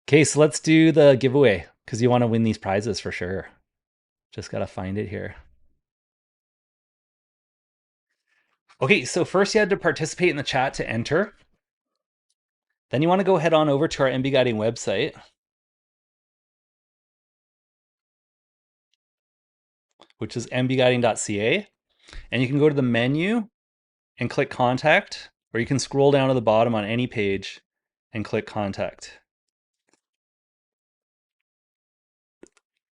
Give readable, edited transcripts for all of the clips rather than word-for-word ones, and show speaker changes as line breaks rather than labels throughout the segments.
Okay, so let's do the giveaway because you want to win these prizes for sure. Just got to find it here. Okay, so first you had to participate in the chat to enter. Then you want to go head on over to our MB Guiding website, which is mbguiding.ca. And you can go to the menu and click contact, or you can scroll down to the bottom on any page and click contact.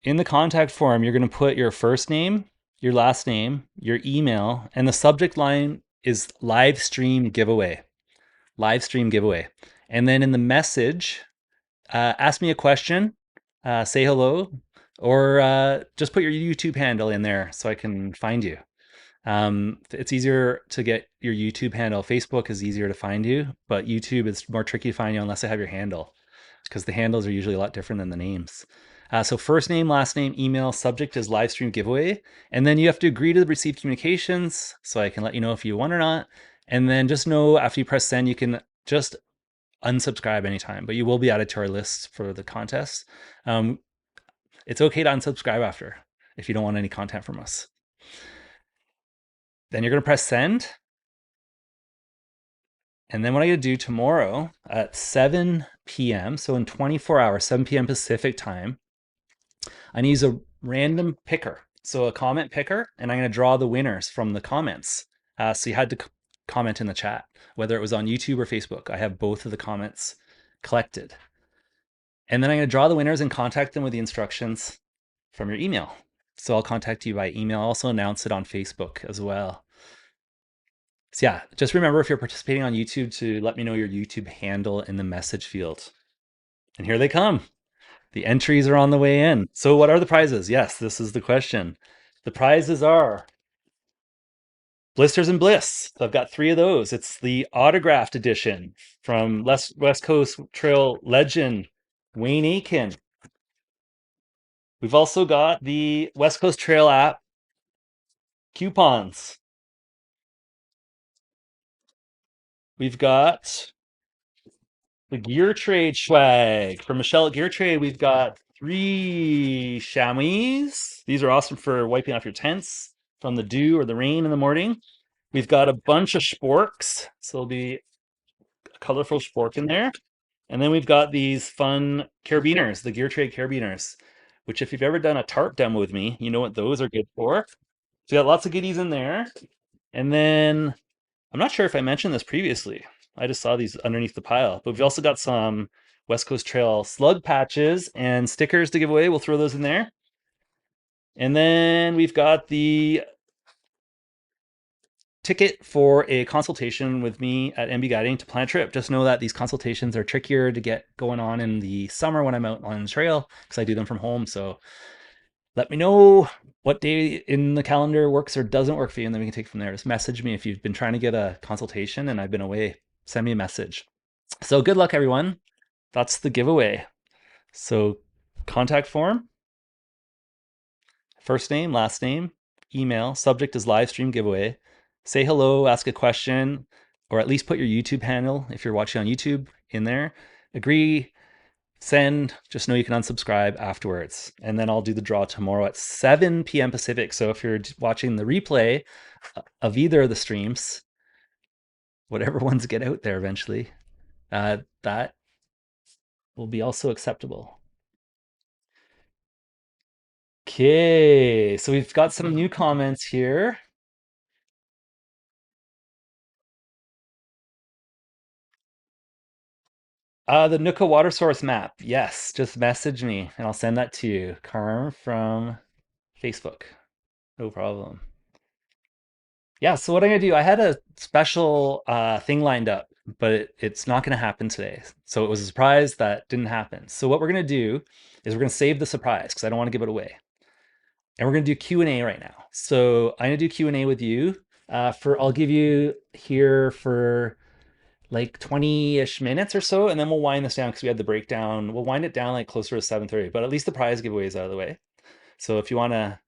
In the contact form, you're going to put your first name, your last name, your email, and the subject line is live stream giveaway. Live stream giveaway. And then in the message, ask me a question, say hello, or just put your YouTube handle in there so I can find you. It's easier to get your YouTube handle. Facebook is easier to find you, but YouTube is more tricky to find you unless I have your handle, because the handles are usually a lot different than the names. So first name, last name, email, subject is live stream giveaway. And then you have to agree to receive communications so I can let you know if you won or not. And then just know after you press send, you can just unsubscribe anytime, but you will be added to our list for the contest. It's okay to unsubscribe after if you don't want any content from us. Then you're going to press send. And then what I'm going to do tomorrow at 7 p.m., so in 24 hours, 7 p.m. Pacific time, I'm going to use a random picker. So a comment picker, and I'm going to draw the winners from the comments. So you had to comment in the chat, whether it was on YouTube or Facebook. I have both of the comments collected. And then I'm going to draw the winners and contact them with the instructions from your email. So I'll contact you by email. I'll also announce it on Facebook as well. So yeah, just remember if you're participating on YouTube to let me know your YouTube handle in the message field. And here they come. The entries are on the way in. So what are the prizes? Yes, this is the question. The prizes are Blisters and Bliss. So I've got 3 of those. It's the autographed edition from West Coast Trail legend, Wayne Aiken. We've also got the West Coast Trail app coupons. We've got the Gear Trade swag. From Michelle at Gear Trade, we've got 3 chamois. These are awesome for wiping off your tents from the dew or the rain in the morning. We've got a bunch of sporks. So there'll be a colorful spork in there. And then we've got these fun carabiners, the Gear Trade carabiners, which if you've ever done a tarp demo with me, you know what those are good for. So we got lots of goodies in there. And then I'm not sure if I mentioned this previously. I just saw these underneath the pile, but we've also got some West Coast Trail slug patches and stickers to give away. We'll throw those in there. And then we've got the ticket for a consultation with me at MB Guiding to plan a trip. Just know that these consultations are trickier to get going on in the summer when I'm out on the trail because I do them from home. So let me know what day in the calendar works or doesn't work for you, and then we can take from there. Just message me if you've been trying to get a consultation and I've been away. Send me a message. So good luck, everyone. That's the giveaway. So contact form, first name, last name, email, subject is live stream giveaway. Say hello, ask a question, or at least put your YouTube handle if you're watching on YouTube in there. Agree, send, just know you can unsubscribe afterwards. And then I'll do the draw tomorrow at 7 p.m. Pacific. So if you're watching the replay of either of the streams, whatever ones get out there eventually, that will be also acceptable. Okay, so we've got some new comments here. The Nootka water source map. Yes, just message me and I'll send that to you. Carm from Facebook. No problem. Yeah, so what I'm gonna do, I had a special thing lined up, but it's not gonna happen today. So it was a surprise that didn't happen. So what we're gonna do is we're gonna save the surprise because I don't want to give it away. And we're gonna do Q&A right now. So I'm gonna do Q&A with you. I'll give you here for like 20-ish minutes or so, and then we'll wind this down because we had the breakdown. We'll wind it down like closer to 7:30, but at least the prize giveaway is out of the way. So if you want to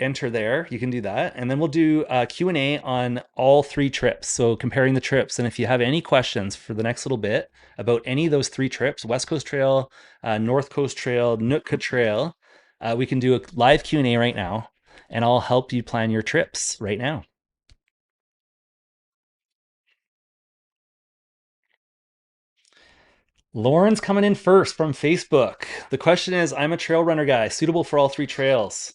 enter there. You can do that. And then we'll do a Q&A on all three trips. So comparing the trips. And if you have any questions for the next little bit about any of those three trips, West Coast Trail, North Coast Trail, Nootka Trail, we can do a live Q&A right now. And I'll help you plan your trips right now. Lauren's coming in first from Facebook. The question is, I'm a trail runner guy, suitable for all three trails.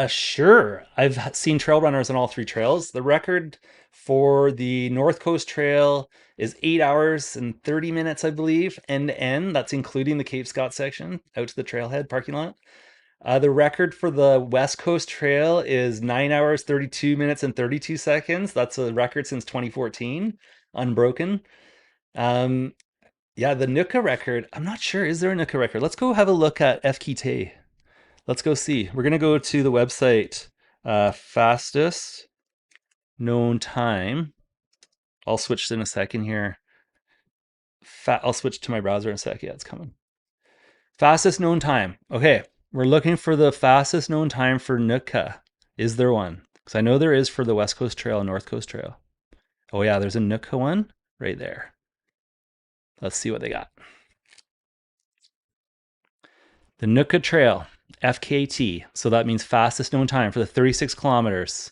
Sure. I've seen trail runners on all three trails. The record for the North Coast Trail is 8 hours and 30 minutes, I believe, end to end. That's including the Cape Scott section out to the trailhead parking lot. The record for the West Coast Trail is 9 hours, 32 minutes, and 32 seconds. That's a record since 2014, unbroken. Um, yeah, the Nootka record, I'm not sure. Is there a Nootka record? Let's go have a look at FKT. Let's go see. We're going to go to the website, fastest known time. I'll switch in a second here. I'll switch to my browser in a sec. Yeah, it's coming. Fastest known time. Okay, we're looking for the fastest known time for Nootka. Is there one? Because I know there is for the West Coast Trail and North Coast Trail. Oh yeah, there's a Nootka one right there. Let's see what they got. The Nootka Trail, FKT. So that means fastest known time for the 36 kilometers.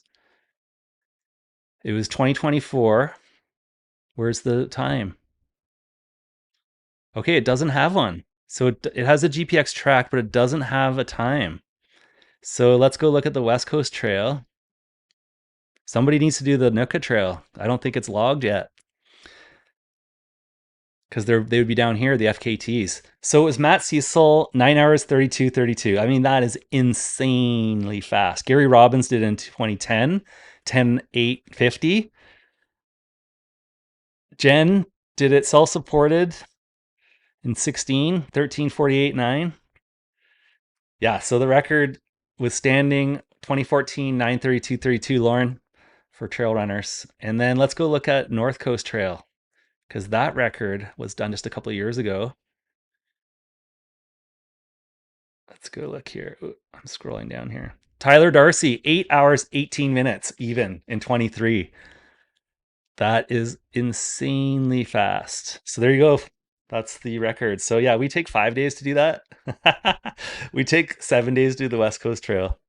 It was 2024. Where's the time? Okay, it doesn't have one. So it has a GPX track, but it doesn't have a time. So let's go look at the West Coast Trail. Somebody needs to do the Nootka Trail. I don't think it's logged yet. Because they would be down here, the FKTs. So it was Matt Cecil, 9 hours, 32, 32. I mean, that is insanely fast. Gary Robbins did in 2010, 10, 8, 50. Jen did it self-supported in 16, 13, 48, 9. Yeah, so the record was standing 2014, 932, 32, Lauren, for trail runners. And then let's go look at North Coast Trail, because that record was done just a couple of years ago. Let's go look here. Ooh, I'm scrolling down here. Tyler Darcy, 8 hours, 18 minutes, even in 23. That is insanely fast. So there you go. That's the record. So yeah, we take 5 days to do that. We take 7 days to do the West Coast Trail.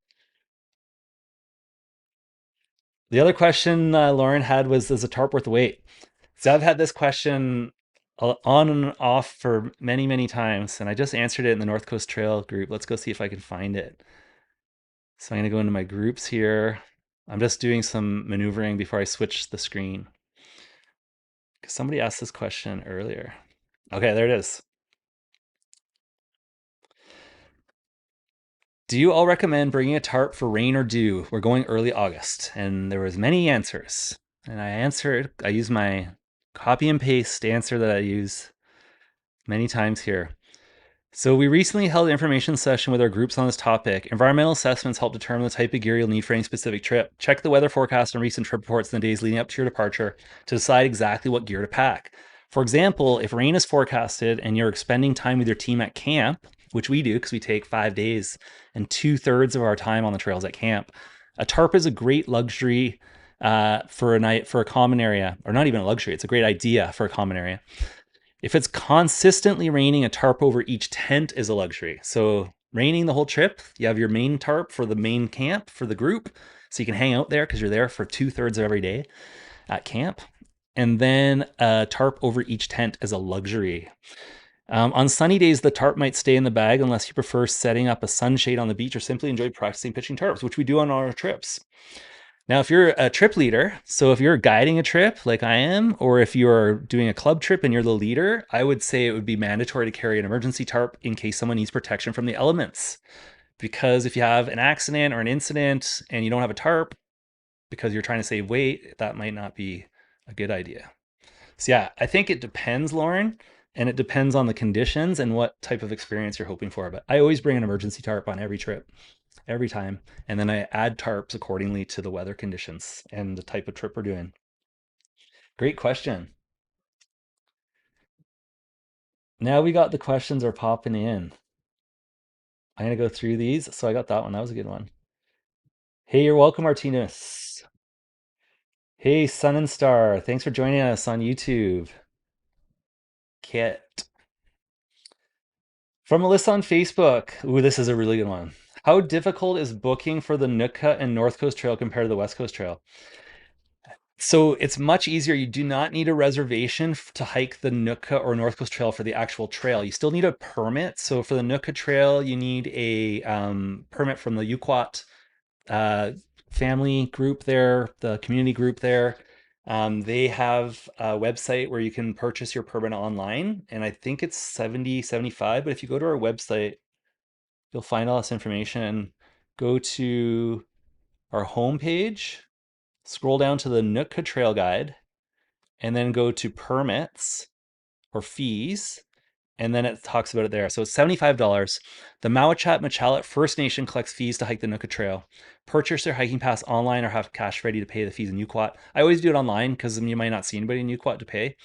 The other question Lauren had was, is a tarp worth the wait? So I've had this question on and off for many, many times, and I just answered it in the North Coast Trail group. Let's go see if I can find it. So I'm going to go into my groups here. I'm just doing some maneuvering before I switch the screen. Because somebody asked this question earlier. Okay, there it is. Do you all recommend bringing a tarp for rain or dew? We're going early August. And there was many answers. And I use my copy and paste answer that I use many times here. So we recently held an information session with our groups on this topic. Environmental assessments help determine the type of gear you'll need for any specific trip. Check the weather forecast and recent trip reports in the days leading up to your departure to decide exactly what gear to pack. For example, if rain is forecasted and you're spending time with your team at camp, which we do because we take 5 days and 2/3 of our time on the trails at camp, a tarp is a great luxury for a night for a common area, or not even a luxury, it's a great idea for a common area. If it's consistently raining, a tarp over each tent is a luxury. So raining the whole trip, you have your main tarp for the main camp for the group. So you can hang out there because you're there for 2/3 of every day at camp. And then a tarp over each tent is a luxury. On sunny days, the tarp might stay in the bag unless you prefer setting up a sunshade on the beach or simply enjoy practicing pitching tarps, which we do on our trips. Now, if you're a trip leader, so if you're guiding a trip like I am, or if you're doing a club trip and you're the leader, I would say it would be mandatory to carry an emergency tarp in case someone needs protection from the elements. Because if you have an accident or an incident and you don't have a tarp because you're trying to save weight, that might not be a good idea. So yeah, I think it depends, Lauren, and it depends on the conditions and what type of experience you're hoping for. But I always bring an emergency tarp on every trip, every time. And then I add tarps accordingly to the weather conditions and the type of trip we're doing. Great question. Now we got the questions are popping in. I'm going to go through these. So I got that one. That was a good one. Hey, you're welcome, Martinez. Hey, Sun and Star. Thanks for joining us on YouTube. Kit. From Alyssa on Facebook. Ooh, this is a really good one. How difficult is booking for the Nootka and North Coast Trail compared to the West Coast Trail? So it's much easier. You do not need a reservation to hike the Nootka or North Coast Trail for the actual trail. You still need a permit. So for the Nootka Trail, you need a permit from the Yuquat uh, family group there, the community group there. They have a website where you can purchase your permit online, and I think it's 70, 75. But if you go to our website, you'll find all this information. Go to our homepage, scroll down to the Nootka Trail Guide, and then go to permits or fees, and then it talks about it there. So it's $75. The Mawachat Machalet First Nation collects fees to hike the Nootka Trail. Purchase their hiking pass online or have cash ready to pay the fees in Yuquat. I always do it online because you might not see anybody in Yuquat to pay.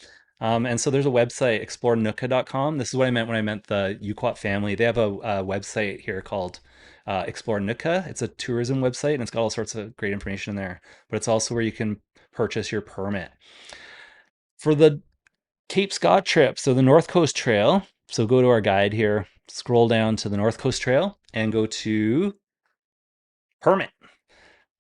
And so there's a website, explorenootka.com. This is what I meant when I meant the Yuquat family. They have a website here called Explore Nootka. It's a tourism website and it's got all sorts of great information in there. But it's also where you can purchase your permit. For the Cape Scott trip, so the North Coast Trail. So go to our guide here, scroll down to the North Coast Trail and go to permit.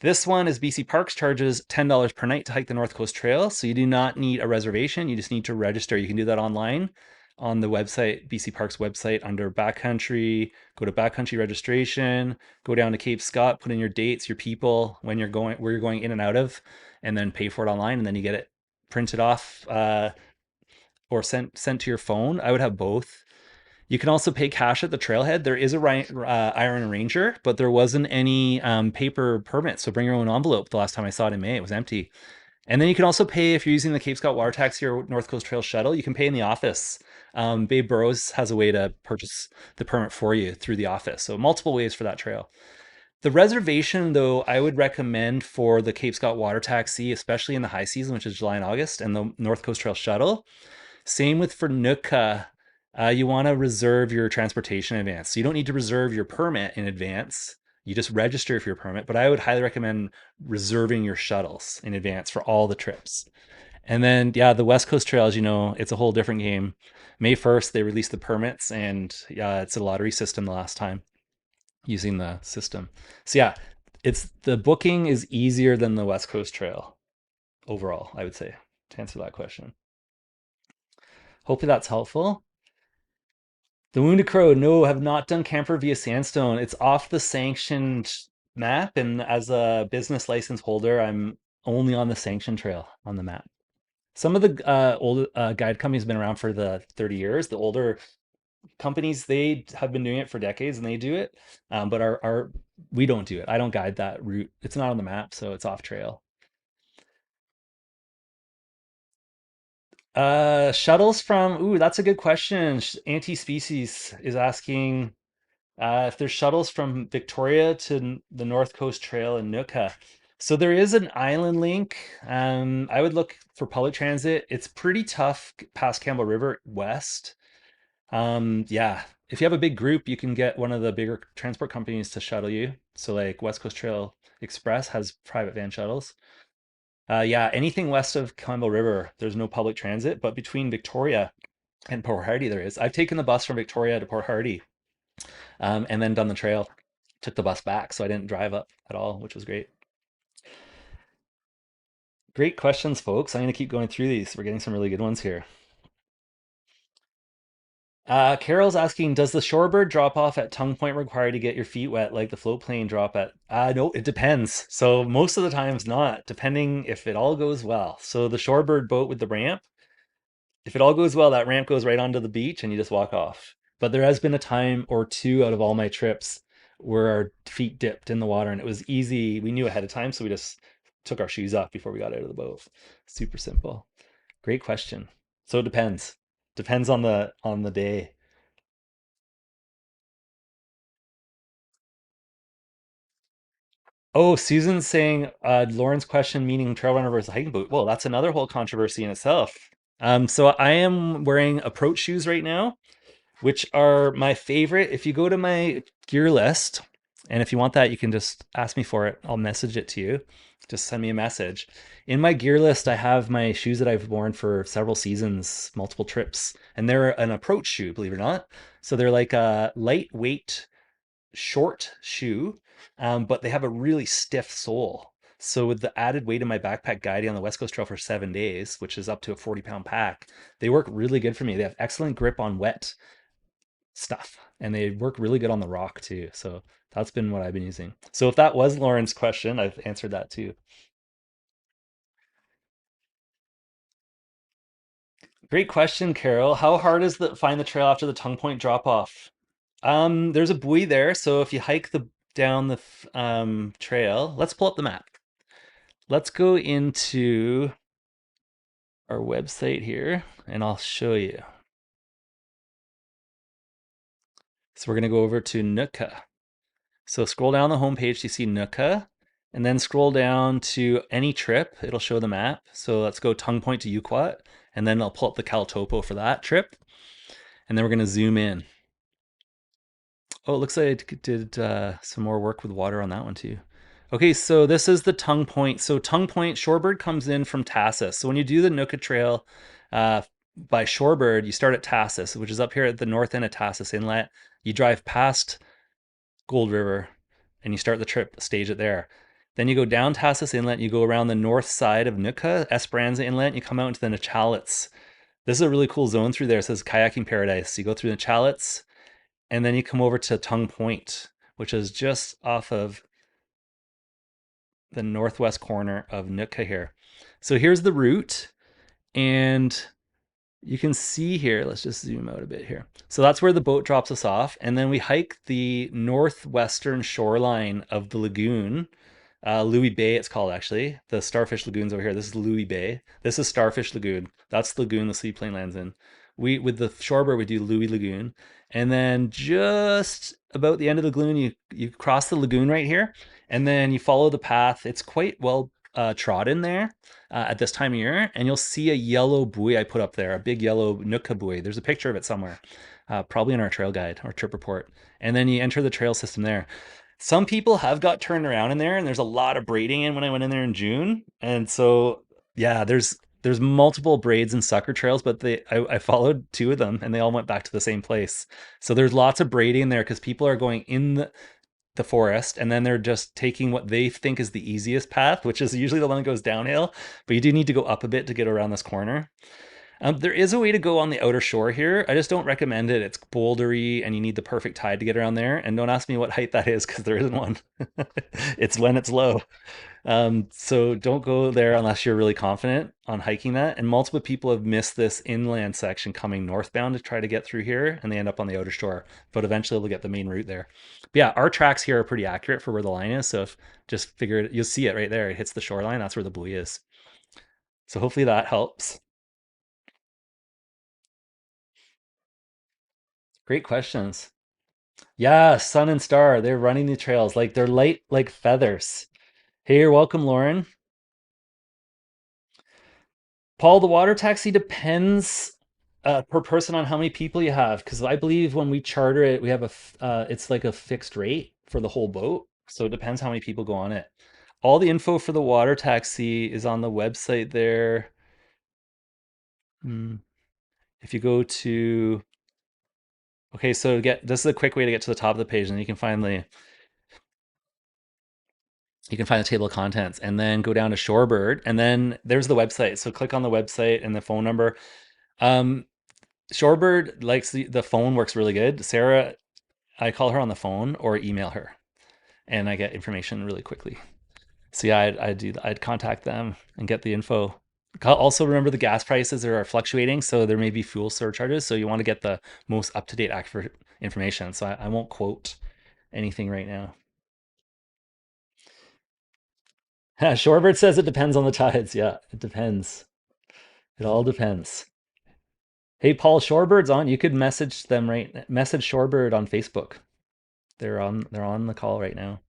This one is BC Parks charges $10 per night to hike the North Coast Trail. So you do not need a reservation. You just need to register. You can do that online on the website, BC Parks website under backcountry, go to backcountry registration, go down to Cape Scott, put in your dates, your people, when you're going, where you're going in and out of, and then pay for it online. And then you get it printed off or sent to your phone. I would have both. You can also pay cash at the trailhead. There is a Iron Ranger, but there wasn't any paper permit. So bring your own envelope. The last time I saw it in May, it was empty. And then you can also pay if you're using the Cape Scott Water Taxi or North Coast Trail Shuttle. You can pay in the office. Babe Burrows has a way to purchase the permit for you through the office. So multiple ways for that trail. The reservation, though, I would recommend for the Cape Scott Water Taxi, especially in the high season, which is July and August, and the North Coast Trail Shuttle. Same with for Nootka. You want to reserve your transportation in advance. So you don't need to reserve your permit in advance. You just register for your permit, but I would highly recommend reserving your shuttles in advance for all the trips. And then, yeah, the West Coast Trail, as you know, it's a whole different game. May 1st, they released the permits, and yeah, it's a lottery system the last time using the system. So yeah, it's the booking is easier than the West Coast Trail overall, I would say, to answer that question. Hopefully that's helpful. The Wounded Crow, no, have not done camper via Sandstone. It's off the sanctioned map, and as a business license holder, I'm only on the sanctioned trail on the map. Some of the old guide companies have been around for the 30 years. The older companies, they have been doing it for decades and they do it. But our we don't do it. I don't guide that route. It's not on the map, so it's off trail. Shuttles from, ooh, that's a good question. Anti-Species is asking if there's shuttles from Victoria to the North Coast Trail in Nootka. So there is an island link. I would look for public transit. It's pretty tough past Campbell River west. Yeah, if you have a big group, you can get one of the bigger transport companies to shuttle you. So like West Coast Trail Express has private van shuttles. Yeah, anything west of Campbell River, there's no public transit, but between Victoria and Port Hardy there is. I've taken the bus from Victoria to Port Hardy and then done the trail. Took the bus back, so I didn't drive up at all, which was great. Great questions, folks. I'm going to keep going through these. We're getting some really good ones here. Carol's asking, does the shorebird drop off at tongue point require to get your feet wet like the float plane drop at? No, it depends. So most of the times not, depending if it all goes well. So the shorebird boat with the ramp, if it all goes well, that ramp goes right onto the beach and you just walk off. But there has been a time or two out of all my trips where our feet dipped in the water and it was easy. We knew ahead of time, so we just took our shoes off before we got out of the boat. Super simple. Great question. So it depends. Depends on the day. Oh, Susan's saying Lauren's question meaning trail runner versus hiking boot. Well, that's another whole controversy in itself. So I am wearing approach shoes right now, which are my favorite. If you go to my gear list, And if you want that, you can just ask me for it. I'll message it to you. Just send me a message. In my gear list, I have my shoes that I've worn for several seasons, multiple trips, and they're an approach shoe, believe it or not. So they're like a lightweight, short shoe, but they have a really stiff sole. So with the added weight of my backpack guiding on the West Coast Trail for 7 days, which is up to a 40-pound pack, they work really good for me. They have excellent grip on wet stuff and they work really good on the rock too. So that's been what I've been using. So if that was Lauren's question, I've answered that too. Great question, Carol. How hard is the find the trail after the tongue point drop off? There's a buoy there, so if you hike the down the trail, let's pull up the map. Let's go into our website here and I'll show you. So we're gonna go over to Nootka. So scroll down the homepage to see Nootka, and then scroll down to any trip. It'll show the map. So let's go tongue point to Yuquat, and then I'll pull up the Cal Topo for that trip. And then we're gonna zoom in. Oh, it looks like I did some more work with water on that one too. Okay, so this is the tongue point. So tongue point, Shorebird comes in from Tassus. So when you do the Nootka Trail by Shorebird, you start at Tassus, which is up here at the north end of Tassus Inlet. You drive past Gold River and you start the trip, stage it there. Then you go down Tassus Inlet, you go around the north side of Nootka, Esperanza Inlet, and you come out into the Nachalets. This is a really cool zone through there. It says kayaking paradise. You go through the Nachalets, and then you come over to Tongue Point, which is just off of the northwest corner of Nootka here. So here's the route, and you can see here, let's just zoom out a bit here. So that's where the boat drops us off. And then we hike the northwestern shoreline of the lagoon. Louis Bay, it's called actually. The Starfish Lagoon's over here. This is Louis Bay. This is Starfish Lagoon. That's the lagoon the seaplane lands in. We, with the shorebird, we do Louis Lagoon. And then just about the end of the lagoon, you cross the lagoon right here. And then you follow the path. It's quite well trodden there at this time of year, and you'll see a yellow buoy I put up there, a big yellow Nootka buoy. There's a picture of it somewhere, probably in our trail guide or trip report. And then you enter the trail system there. Some people have got turned around in there, and there's a lot of braiding in when I went in there in June. And so, yeah, there's multiple braids and sucker trails, but I followed two of them, and they all went back to the same place. So there's lots of braiding there because people are going in the forest and then they're just taking what they think is the easiest path, which is usually the one that goes downhill, but you do need to go up a bit to get around this corner. There is a way to go on the outer shore here. I just don't recommend it. It's bouldery and you need the perfect tide to get around there. And don't ask me what height that is because there isn't one. It's when it's low. So don't go there unless you're really confident on hiking that. And multiple people have missed this inland section coming northbound to try to get through here, and they end up on the outer shore. But eventually they'll get the main route there. But yeah, our tracks here are pretty accurate for where the line is. So if just figure it, you'll see it right there. It hits the shoreline. That's where the buoy is. So hopefully that helps. Great questions. Yeah, sun and star. They're running the trails like they're light like feathers. Hey, you're welcome, Lauren. Paul, the water taxi depends per person on how many people you have. Because I believe when we charter it, we have it's like a fixed rate for the whole boat. So it depends how many people go on it. All the info for the water taxi is on the website there. Hmm. If you go to, okay, so this is a quick way to get to the top of the page, and you can find the table of contents, and then go down to Shorebird, and then there's the website. So click on the website and the phone number. Um, Shorebird likes the phone works really good. Sarah, I call her on the phone or email her, and I get information really quickly. So yeah, I'd contact them and get the info. Also remember the gas prices are fluctuating, so there may be fuel surcharges. So you want to get the most up-to-date, accurate information. So I won't quote anything right now. Shorebird says it depends on the tides. Yeah, it depends. It all depends. Hey, Paul, Shorebird's on. You could message them message Shorebird on Facebook. They're on the call right now.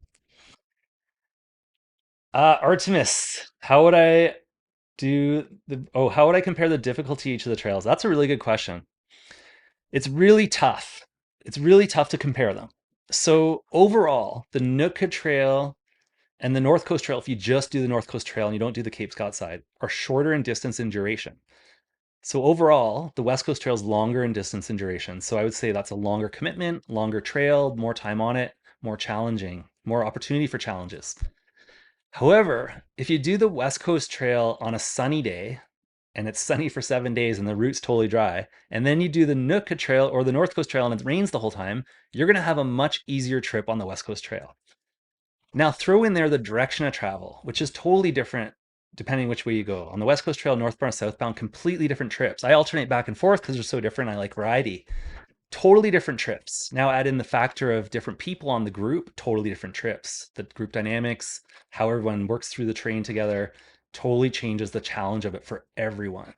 Artemis, how would I compare the difficulty each of the trails? That's a really good question. It's really tough. It's really tough to compare them. So overall, the Nootka Trail and the North Coast Trail, if you just do the North Coast Trail and you don't do the Cape Scott side, are shorter in distance and duration. So overall, the West Coast Trail is longer in distance and duration. So I would say that's a longer commitment, longer trail, more time on it, more challenging, more opportunity for challenges. However, if you do the West Coast Trail on a sunny day and it's sunny for 7 days and the route's totally dry, and then you do the Nootka Trail or the North Coast Trail and it rains the whole time, you're going to have a much easier trip on the West Coast Trail. Now throw in there the direction of travel, which is totally different depending which way you go. On the West Coast Trail, northbound, southbound, completely different trips. I alternate back and forth because they're so different. I like variety. Totally different trips. Now add in the factor of different people on the group, totally different trips. The group dynamics, how everyone works through the train together, totally changes the challenge of it for everyone.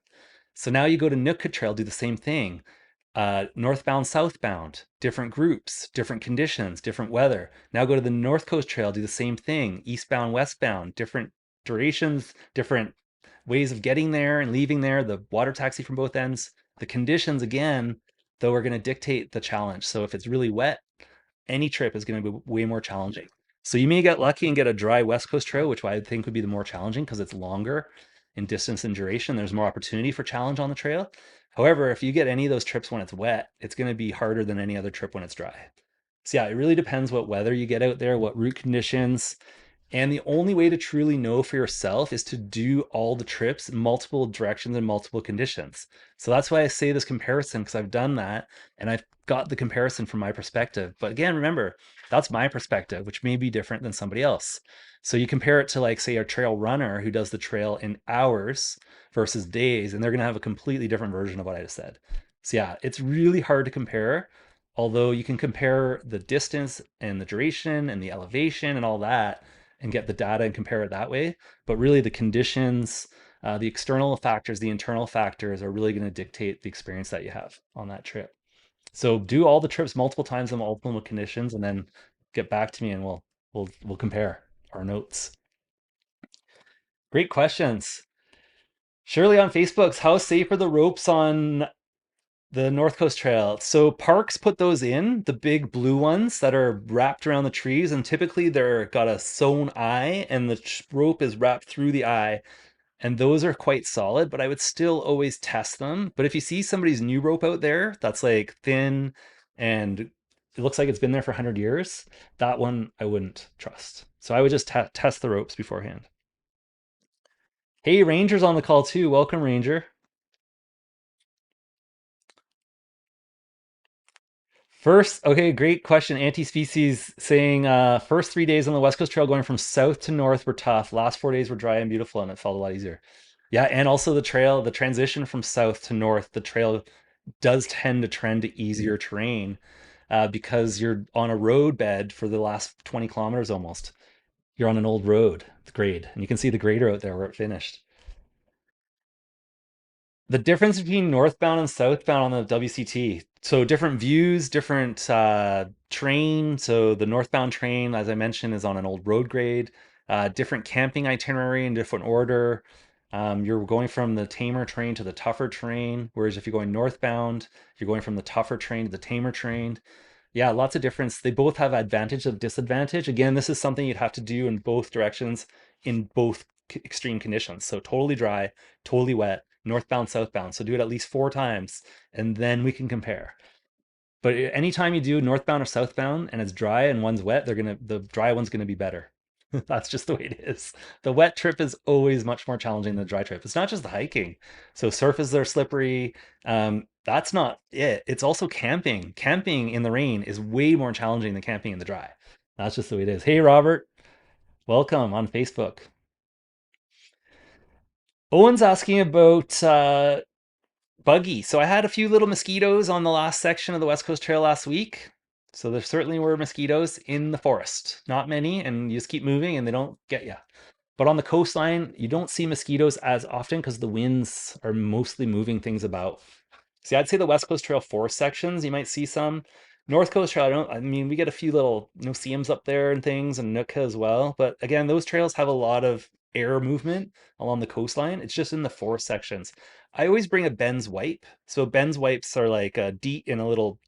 So now you go to Nootka Trail, do the same thing. Northbound, southbound, different groups, different conditions, different weather. Now go to the North Coast Trail, do the same thing. Eastbound, westbound, different durations, different ways of getting there and leaving there. The water taxi from both ends. The conditions, again, though, are going to dictate the challenge. So if it's really wet, any trip is going to be way more challenging. So you may get lucky and get a dry West Coast trail, which I think would be the more challenging because it's longer in distance and duration. There's more opportunity for challenge on the trail. However, if you get any of those trips when it's wet, it's going to be harder than any other trip when it's dry. So yeah, it really depends what weather you get out there, what route conditions, and the only way to truly know for yourself is to do all the trips in multiple directions and multiple conditions. So that's why I say this comparison, because I've done that and I've got the comparison from my perspective. But again, remember, that's my perspective, which may be different than somebody else. So you compare it to, like, say, a trail runner who does the trail in hours versus days, and they're going to have a completely different version of what I just said. So yeah, it's really hard to compare, although you can compare the distance and the duration and the elevation and all that and get the data and compare it that way. But really, the conditions, the external factors, the internal factors are really going to dictate the experience that you have on that trip. So do all the trips multiple times in multiple conditions, and then get back to me, and we'll compare our notes. Great questions. Shirley on Facebook's, how safe are the ropes on the North Coast Trail? So parks put those in, the big blue ones that are wrapped around the trees, and typically they're got a sewn eye, and the rope is wrapped through the eye, and those are quite solid. But I would still always test them. But if you see somebody's new rope out there that's like thin and it looks like it's been there for 100 years, that one I wouldn't trust. So I would just test the ropes beforehand. Hey, Ranger's on the call too. Welcome, Ranger. First, okay, great question. Anti-species saying first 3 days on the West Coast Trail going from south to north were tough. Last 4 days were dry and beautiful, and it felt a lot easier. Yeah, and also the trail, the transition from south to north, the trail does tend to trend to easier terrain because you're on a road bed for the last 20 kilometers almost. You're on an old road, the grade, and you can see the grader out there where it finished. The difference between northbound and southbound on the WCT. So different views, different train. So the northbound train, as I mentioned, is on an old road grade. Different camping itinerary in different order. You're going from the tamer train to the tougher train, whereas if you're going northbound, you're going from the tougher train to the tamer train. Yeah, lots of difference. They both have advantage and disadvantage. Again, this is something you'd have to do in both directions in both extreme conditions. So totally dry, totally wet, northbound, southbound. So do it at least 4 times and then we can compare. But anytime you do northbound or southbound and it's dry and one's wet, the dry one's gonna be better. That's just the way it is. The wet trip is always much more challenging than the dry trip. It's not just the hiking. So surfaces are slippery. That's not it. It's also camping. Camping in the rain is way more challenging than camping in the dry. That's just the way it is. Hey, Robert, welcome on Facebook. Owen's asking about buggy. So I had a few little mosquitoes on the last section of the West Coast Trail last week. So there certainly were mosquitoes in the forest. Not many, and you just keep moving and they don't get you. But on the coastline, you don't see mosquitoes as often because the winds are mostly moving things about. See, I'd say the West Coast Trail forest sections, you might see some. North Coast Trail, I mean, we get a few little no-see-ums up there and things, and Nootka as well. But again, those trails have a lot of air movement along the coastline. It's just in the forest sections. I always bring a Ben's wipe. So Ben's wipes are like a DEET in a little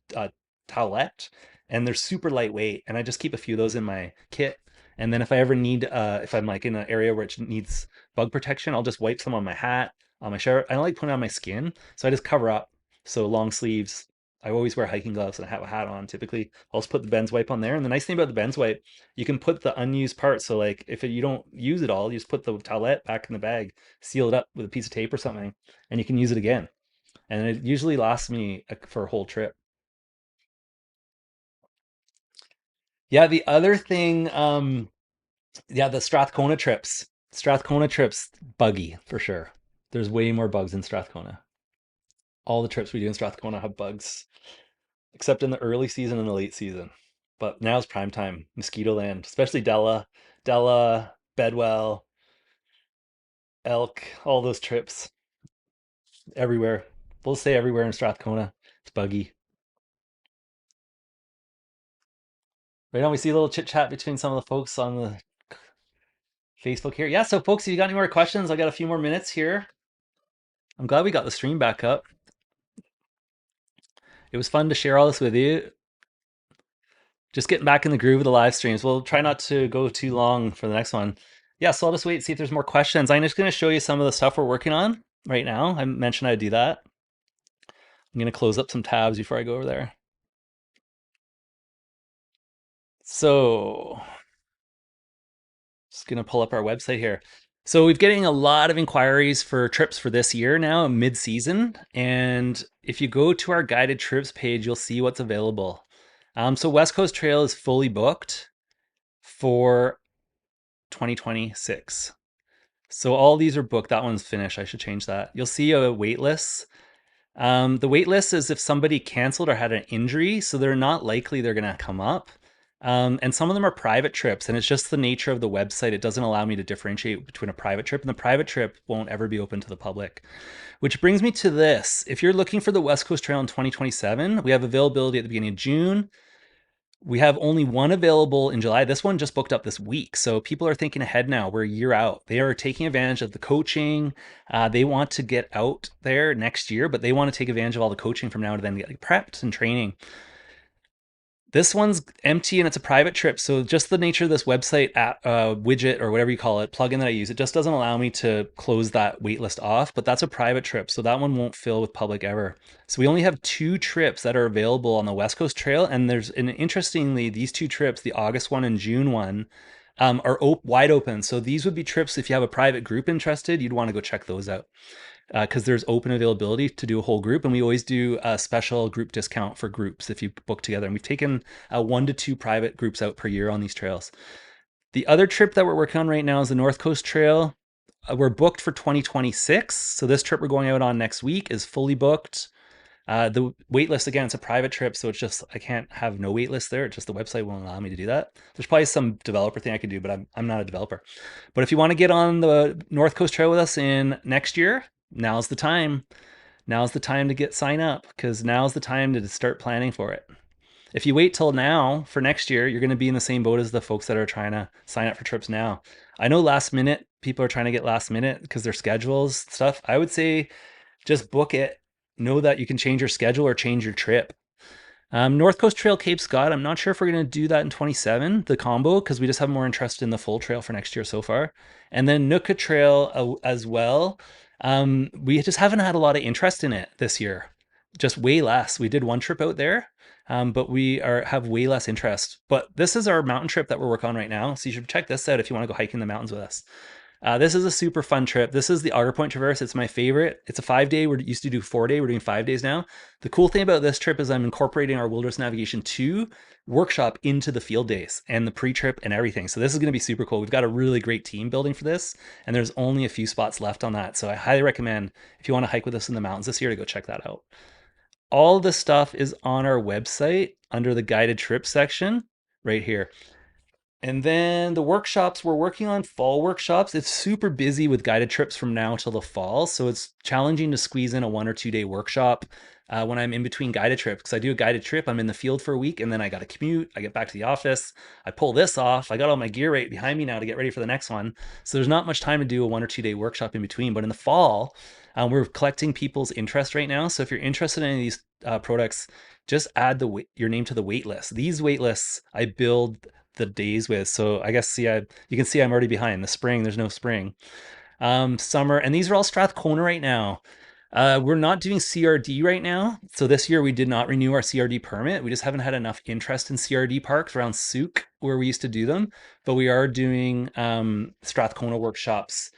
towelette, and they're super lightweight. And I just keep a few of those in my kit. And then if I ever need, if I'm like in an area where it needs bug protection, I'll just wipe some on my hat, on my shirt. I don't like putting it on my skin, so I just cover up. So long sleeves. I always wear hiking gloves and I have a hat on. Typically, I'll just put the Ben's wipe on there. And the nice thing about the Ben's wipe, you can put the unused part. So like if you don't use it all, you just put the towelette back in the bag, seal it up with a piece of tape or something, and you can use it again. And it usually lasts me for a whole trip. Yeah, the other thing, yeah, the Strathcona trips. Strathcona trips, buggy for sure. There's way more bugs in Strathcona. All the trips we do in Strathcona have bugs, except in the early season and the late season. But now's prime time, mosquito land, especially Della, Bedwell, Elk, all those trips everywhere. We'll say everywhere in Strathcona. It's buggy. Right now, we see a little chit chat between some of the folks on the Facebook here. Yeah, so folks, if you got any more questions, I got a few more minutes here. I'm glad we got the stream back up. It was fun to share all this with you. Just getting back in the groove of the live streams. We'll try not to go too long for the next one. Yeah, so I'll just wait and see if there's more questions. I'm just going to show you some of the stuff we're working on right now. I mentioned I'd do that. I'm going to close up some tabs before I go over there. So just going to pull up our website here. So we've getting a lot of inquiries for trips for this year now, mid-season. And if you go to our guided trips page, you'll see what's available. So West Coast Trail is fully booked for 2026. So all these are booked. That one's finished. I should change that. You'll see a wait list. The wait list is if somebody canceled or had an injury, so they're not likely they're going to come up. And some of them are private trips, and it's just the nature of the website. It doesn't allow me to differentiate between a private trip, and the private trip won't ever be open to the public. Which brings me to this. If you're looking for the West Coast Trail in 2027, we have availability at the beginning of June. We have only one available in July. This one just booked up this week. So people are thinking ahead now. We're a year out. They are taking advantage of the coaching. They want to get out there next year, but they want to take advantage of all the coaching from now to then, get prepped and training. This one's empty and it's a private trip. So just the nature of this website app, widget or whatever you call it, plugin that I use, it just doesn't allow me to close that waitlist off, but that's a private trip. So that one won't fill with public ever. So we only have 2 trips that are available on the West Coast Trail. And interestingly, these 2 trips, the August one and June one, are wide open. So these would be trips, if you have a private group interested, you'd want to go check those out. Because there's open availability to do a whole group, and we always do a special group discount for groups if you book together. And we've taken 1 to 2 private groups out per year on these trails. The other trip that we're working on right now is the North Coast Trail. We're booked for 2026. So this trip we're going out on next week is fully booked. The waitlist, again, it's a private trip, so it's just, I can't have no waitlist there. It's just the website won't allow me to do that. There's probably some developer thing I could do, but I'm not a developer. But if you want to get on the North Coast Trail with us in next year, now's the time. Now's the time to sign up, because now's the time to start planning for it. If you wait till now for next year, you're going to be in the same boat as the folks that are trying to sign up for trips now. I know last minute, people are trying to get last minute because their schedules, stuff. I would say just book it. Know that you can change your schedule or change your trip. North Coast Trail Cape Scott, I'm not sure if we're going to do that in 27, the combo, because we just have more interest in the full trail for next year so far. And then Nootka Trail as well. We just haven't had a lot of interest in it this year, just way less. We did 1 trip out there, but we have way less interest. But this is our mountain trip that we're working on right now, so you should check this out if you want to go hiking the mountains with us. This is a super fun trip. This is the Auger Point Traverse. It's my favorite. It's a 5-day. We used to do 4-day. We're doing 5 days now. The cool thing about this trip is I'm incorporating our Wilderness Navigation 2 workshop into the field days and the pre-trip and everything. So this is going to be super cool. We've got a really great team building for this, and there's only a few spots left on that. So I highly recommend, if you want to hike with us in the mountains this year, to go check that out. All the stuff is on our website under the guided trip section right here. And then the workshops, we're working on fall workshops. It's super busy with guided trips from now till the fall. So it's challenging to squeeze in a 1 or 2 day workshop when I'm in between guided trips. Because I do a guided trip, I'm in the field for a week, and then I got to commute. I get back to the office. I pull this off. I got all my gear right behind me now to get ready for the next one. So there's not much time to do a 1 or 2 day workshop in between. But in the fall, we're collecting people's interest right now. So if you're interested in any of these products, just add your name to the wait list. These wait lists I build the days with. So I guess you can see I'm already behind. The spring, there's no spring. Summer, and these are all Strathcona right now. We're not doing CRD right now. So this year we did not renew our CRD permit. We just haven't had enough interest in CRD parks around Souk where we used to do them. But we are doing Strathcona workshops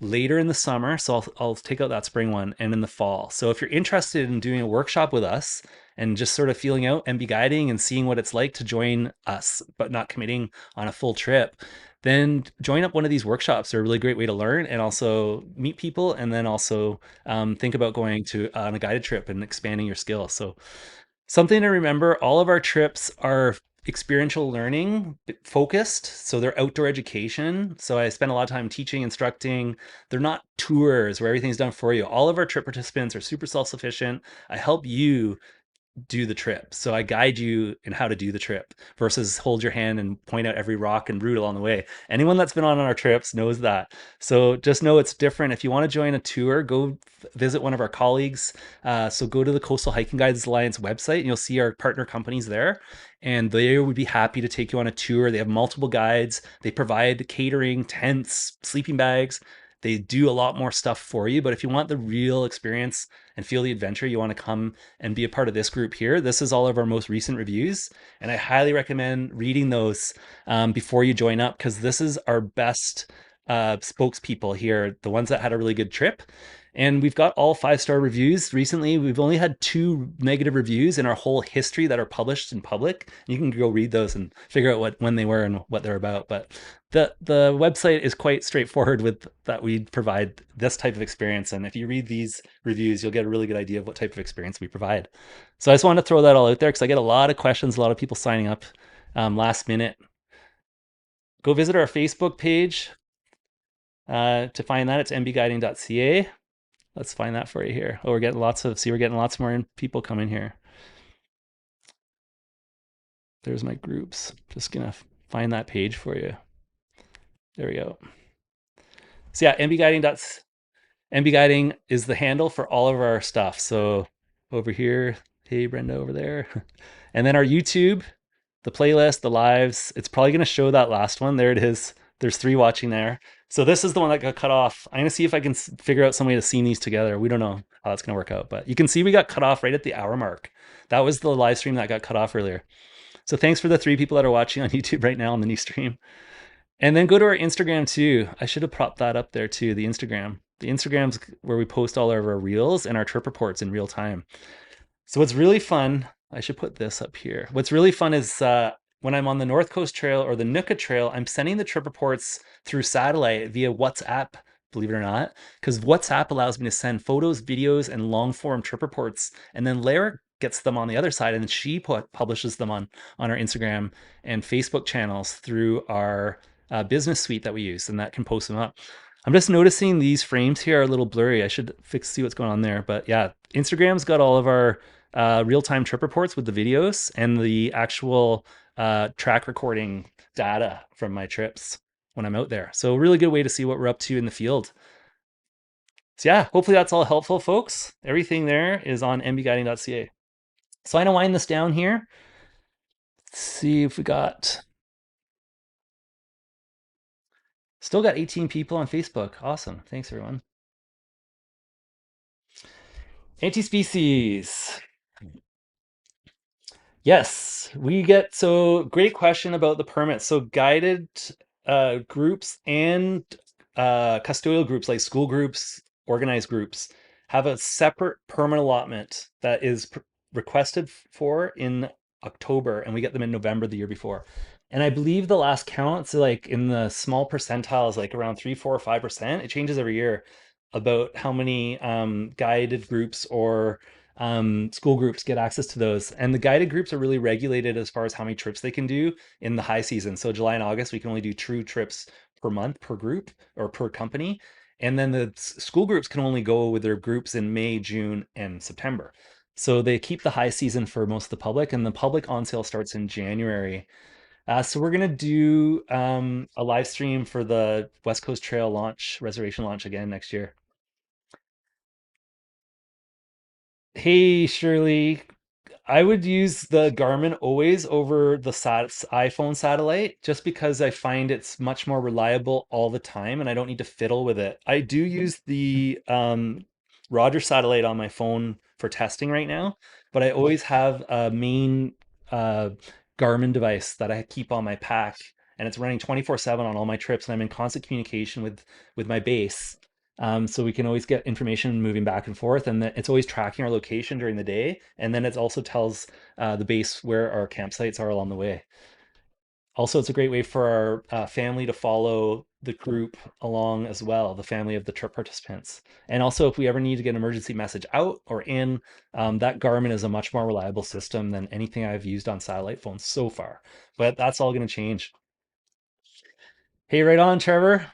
later in the summer. So I'll take out that spring one and in the fall. So if you're interested in doing a workshop with us and just sort of feeling out MB guiding and seeing what it's like to join us, but not committing on a full trip, then join up one of these workshops. They're a really great way to learn and also meet people, and then also think about going to on a guided trip and expanding your skills. So something to remember, all of our trips are experiential learning focused. So they're outdoor education. So I spend a lot of time teaching, instructing. They're not tours where everything's done for you. All of our trip participants are super self-sufficient. I help you do the trip. So I guide you in how to do the trip versus hold your hand and point out every rock and route along the way. Anyone that's been on our trips knows that. So just know it's different. If you want to join a tour, go visit one of our colleagues. So go to the Coastal Hiking Guides Alliance website and you'll see our partner companies there. And they would be happy to take you on a tour. They have multiple guides. They provide catering, tents, sleeping bags. They do a lot more stuff for you. But if you want the real experience and feel the adventure, you want to come and be a part of this group here. This is all of our most recent reviews. And I highly recommend reading those before you join up, because this is our best spokespeople here, the ones that had a really good trip. And we've got all 5-star reviews recently. We've only had 2 negative reviews in our whole history that are published in public. You can go read those and figure out when they were and what they're about. But the website is quite straightforward with that. We provide this type of experience, and if you read these reviews, you'll get a really good idea of what type of experience we provide. So I just wanted to throw that all out there because I get a lot of questions, a lot of people signing up last minute. Go visit our Facebook page to find that. It's mbguiding.ca. Let's find that for you here. Oh, we're getting lots more people coming here. There's my groups. Just gonna find that page for you. There we go. So yeah, MB Guiding is the handle for all of our stuff. So over here, hey Brenda over there. And then our YouTube, the playlist, the lives, it's probably going to show that last one. There it is. There's 3 watching there. So this is the one that got cut off. I'm going to see if I can figure out some way to scene these together. We don't know how that's going to work out, but you can see we got cut off right at the hour mark. That was the live stream that got cut off earlier. So thanks for the 3 people that are watching on YouTube right now on the new stream. And then go to our Instagram too. I should have propped that up there too, the Instagram. The Instagram's where we post all of our reels and our trip reports in real time. So what's really fun, I should put this up here. What's really fun is when I'm on the North Coast Trail or the Nootka Trail, I'm sending the trip reports through satellite via WhatsApp, believe it or not, because WhatsApp allows me to send photos, videos, and long form trip reports. And then Lara gets them on the other side, and then she publishes them on our Instagram and Facebook channels through our business suite that we use, and that can post them up. I'm just noticing these frames here are a little blurry. I should see what's going on there. But yeah, Instagram's got all of our real-time trip reports with the videos and the actual track recording data from my trips when I'm out there. So a really good way to see what we're up to in the field. So yeah, hopefully that's all helpful, folks. Everything there is on mbguiding.ca. So I'm gonna wind this down here. Let's see if we got... Still got 18 people on Facebook. Awesome. Thanks, everyone. Anti-species. Yes, we get, so great question about the permits. So guided groups and custodial groups like school groups, organized groups have a separate permit allotment that is requested for in October, and we get them in November the year before. And I believe the last count, so like in the small percentiles, like around 3, 4, or 5%. It changes every year about how many guided groups or school groups get access to those. And the guided groups are really regulated as far as how many trips they can do in the high season. So July and August, we can only do 2 trips per month per group or per company. And then the school groups can only go with their groups in May, June, and September. So they keep the high season for most of the public, and the public on sale starts in January. So we're gonna do a live stream for the West Coast Trail launch, reservation launch again next year. Hey, Shirley, I would use the Garmin always over the iPhone satellite just because I find it's much more reliable all the time and I don't need to fiddle with it. I do use the Roger satellite on my phone for testing right now, but I always have a main uh, Garmin device that I keep on my pack and it's running 24/7 on all my trips and I'm in constant communication with my base. So we can always get information moving back and forth, and it's always tracking our location during the day, and then it also tells the base where our campsites are along the way. Also, it's a great way for our family to follow the group along as well, the family of the trip participants. And also, if we ever need to get an emergency message out or in, that Garmin is a much more reliable system than anything I've used on satellite phones so far. But that's all going to change. Hey, right on, Trevor.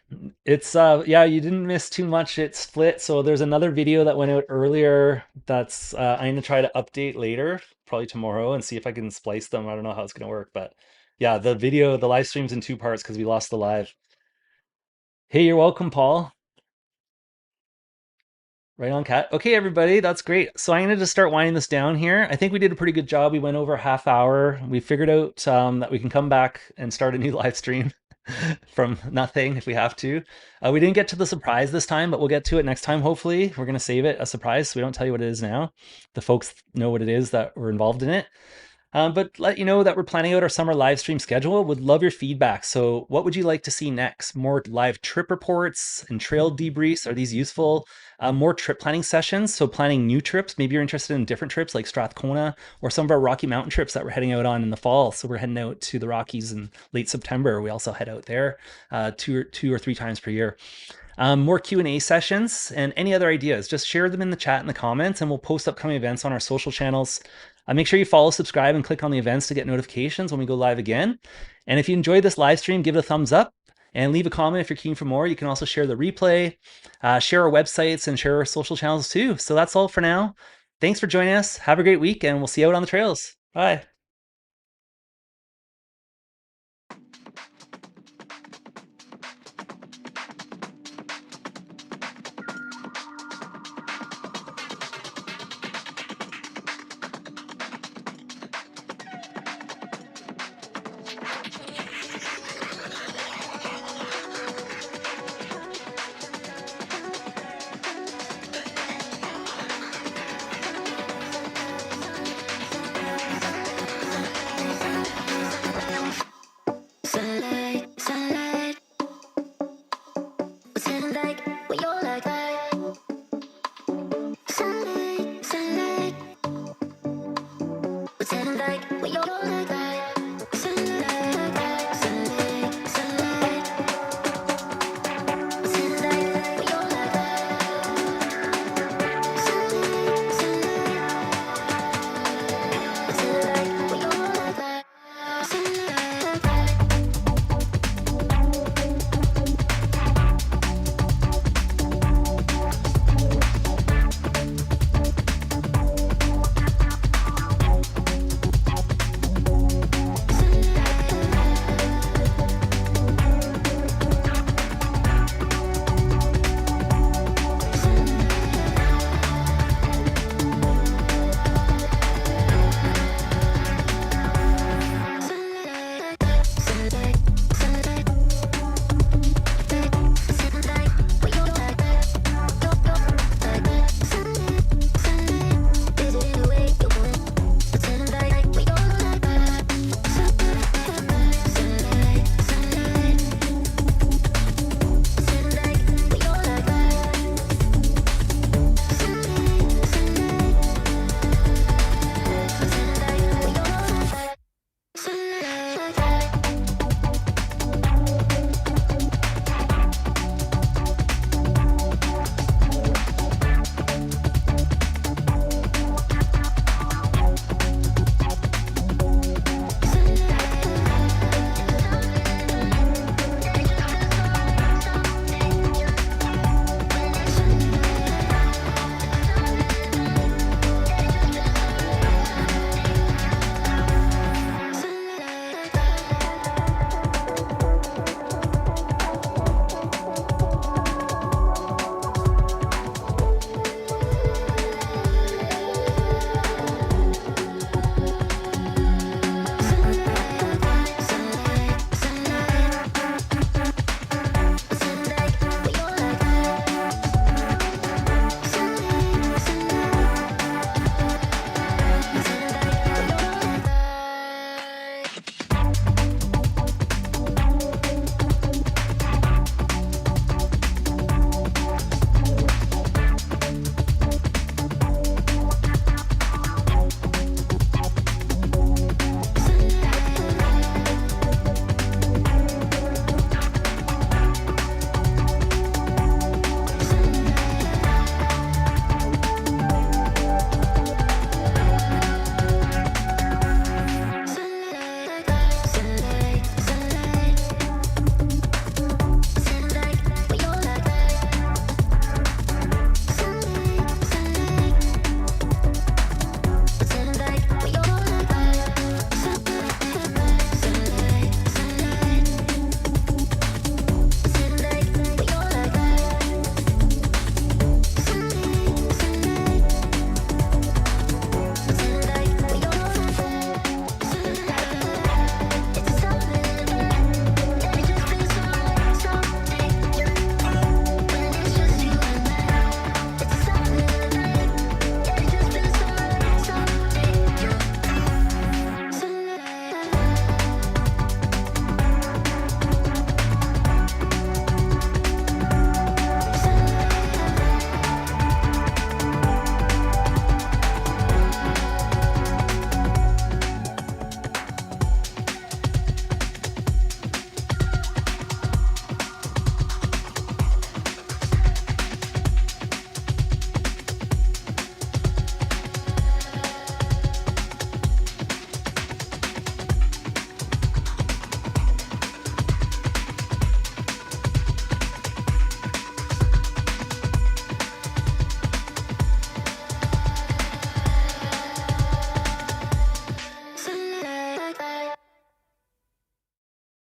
It's yeah, you didn't miss too much. It split. So there's another video that went out earlier that's I'm gonna try to update later, probably tomorrow, and see if I can splice them. I don't know how it's gonna work, but yeah, the live stream's in two parts because we lost the live. Hey, you're welcome, Paul. Right on, Cat. Okay, everybody, that's great. So I'm going to just start winding this down here. I think we did a pretty good job. We went over a half hour. We figured out that we can come back and start a new live stream from nothing if we have to. We didn't get to the surprise this time, but we'll get to it next time, hopefully. We're going to save it a surprise so we don't tell you what it is now. The folks know what it is that were involved in it. But let you know that we're planning out our summer live stream schedule. Would love your feedback. So, what would you like to see next? More live trip reports and trail debriefs? Are these useful? More trip planning sessions. So, planning new trips. Maybe you're interested in different trips like Strathcona or some of our Rocky Mountain trips that we're heading out on in the fall. So, we're heading out to the Rockies in late September. We also head out there two or three times per year. More Q&A sessions and any other ideas, just share them in the chat in the comments and we'll post upcoming events on our social channels. Make sure you follow, subscribe, and click on the events to get notifications when we go live again. And if you enjoyed this live stream, give it a thumbs up and leave a comment if you're keen for more. You can also share the replay, share our websites, and share our social channels too. So that's all for now. Thanks for joining us. Have a great week, and we'll see you out on the trails. Bye.
Sunlight, sunlight, what's it like when you're like that? Sunlight, sunlight, what's it like when you're like